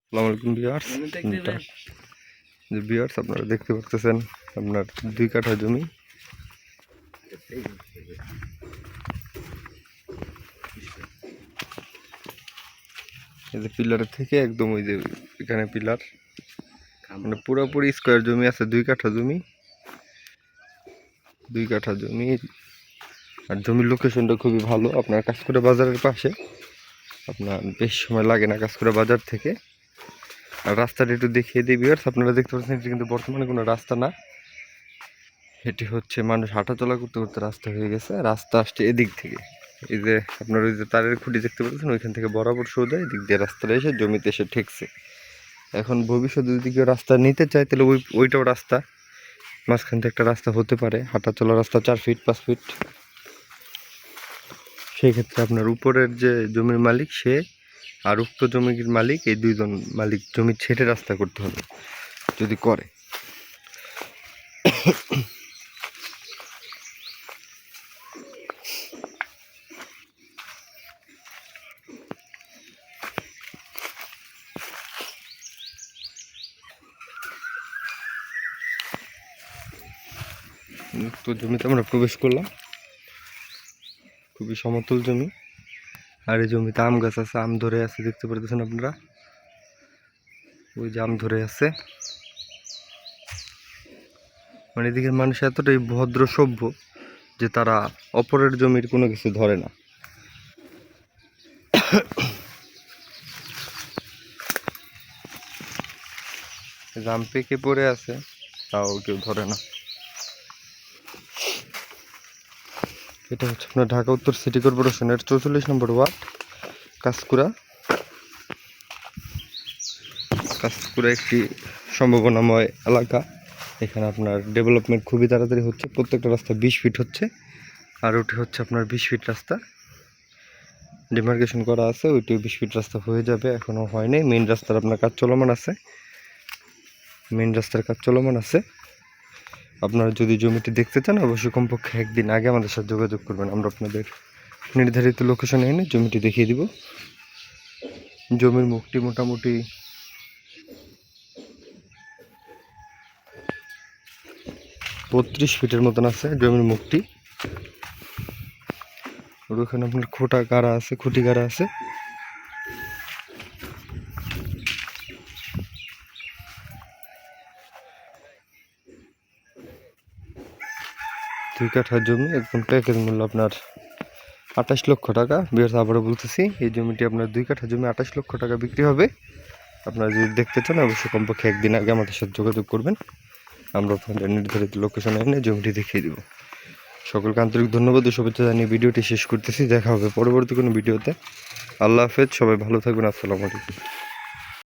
আসসালামু আলাইকুম ভিউয়ার্স। আপনারা দেখতে পাচ্ছেন আপনার 2 কাঠা জমি। এই যে পিলারের থেকে একদম ওই যে এখানে পিলার, মানে পুরোপুরি স্কোয়ার জমি আছে। 2 কাঠা জমি, 2 কাঠা জমি। আর জমির লোকেশনটা খুবই ভালো, আপনার কাঁচকুড়া বাজারের পাশে। আপনার বেশ সময় লাগে না কাঁচকুড়া বাজার থেকে। আর রাস্তাটা একটু দেখিয়ে দিই ভিউয়ার্স। আপনারা দেখতে পাচ্ছেন এটি কিন্তু বর্তমানে কোনো রাস্তা না, এটি হচ্ছে মানুষ হাঁটাচলা করতে করতে রাস্তা হয়ে গেছে। রাস্তা আসছে এদিক থেকে, এই যে আপনার ওই যে তারের খুঁটি দেখতে পাচ্ছেন, ওইখান থেকে বরাবর সোজা এদিক দিয়ে রাস্তাটা এসে জমিতে এসে ঠেকছে। এখন ভবিষ্যতে যদি কেউ রাস্তা নিতে চায় তাহলে ওইটাও রাস্তা, মাঝখান থেকে একটা রাস্তা হতে পারে, হাঁটাচলা রাস্তা 4 ফিট 5 ফিট। সেই ক্ষেত্রে আপনার উপরের যে জমির মালিক সে আর উক্ত জমির মালিক, এই 2 জন মালিক জমি ছেড়ে রাস্তা করতে হবে যদি করে। তো জমিতে আমরা প্রবেশ করলাম, খুবই সমতল জমি। আর এই জমিতে আম গাছ আছে, আম ধরে আছে, দেখতে পারতেছেন আপনারা, ওই যে আম ধরে আছে। মানে এদিকের মানুষ এতটাই ভদ্র সভ্য যে তারা অপরের জমির কোনো কিছু ধরে না। আম পেকে পড়ে আছে, তাও কেউ ধরে না। এটা হচ্ছে আপনার ঢাকা উত্তর সিটি কর্পোরেশনের 44 নম্বর ওয়ার্ড, কাঁচকুড়া। কাঁচকুড়া একটি সম্ভাবনাময় এলাকা। এখানে আপনার ডেভেলপমেন্ট খুবই তাড়াতাড়ি হচ্ছে। প্রত্যেকটা রাস্তা 20 ফিট হচ্ছে, আর ওটি হচ্ছে আপনার 20 ফিট রাস্তা ডিমার্কেশন করা আছে। ওইটি 20 ফিট রাস্তা হয়ে যাবে, এখনও হয়নি। মেইন রাস্তার আপনার কাজ চলমান আছে, মেইন রাস্তার কাজ চলমান আছে। আপনারা যদি জমিটি দেখতে চান অবশ্যই কমপক্ষে একদিন আগে আমাদের সাথে যোগাযোগ করবেন। আমরা আপনাদের নির্ধারিত লোকেশনে এনে জমিটি দেখিয়ে দিব। জমির মুখটি মোটামুটি 32 ফিটের মতন আছে জমির মুখটি। আর ওখানে আপনার খোটা গাড়া আছে, খুঁটি গাড়া আছে। দুই কাঠা জমি, একদম প্যাকেজ মূল্য আপনার 28 লক্ষ টাকা। বিয়ার্স আবারও বলতেছি, এই জমিটি আপনার 2 কাঠা জমি 28 লক্ষ টাকা বিক্রি হবে। আপনারা যদি দেখতে চান অবশ্যই কমপক্ষে একদিন আগে আমাদের সাথে যোগাযোগ করবেন। আমরা আপনাদের নির্ধারিত লোকেশনে এনে জমিটি দেখিয়ে দেব। সকলকে আন্তরিক ধন্যবাদ ও শুভেচ্ছা জানিয়ে ভিডিওটি শেষ করতেছি। দেখা হবে পরবর্তী কোনো ভিডিওতে। আল্লাহ হাফেজ, সবাই ভালো থাকবেন। আসসালামু আলাইকুম।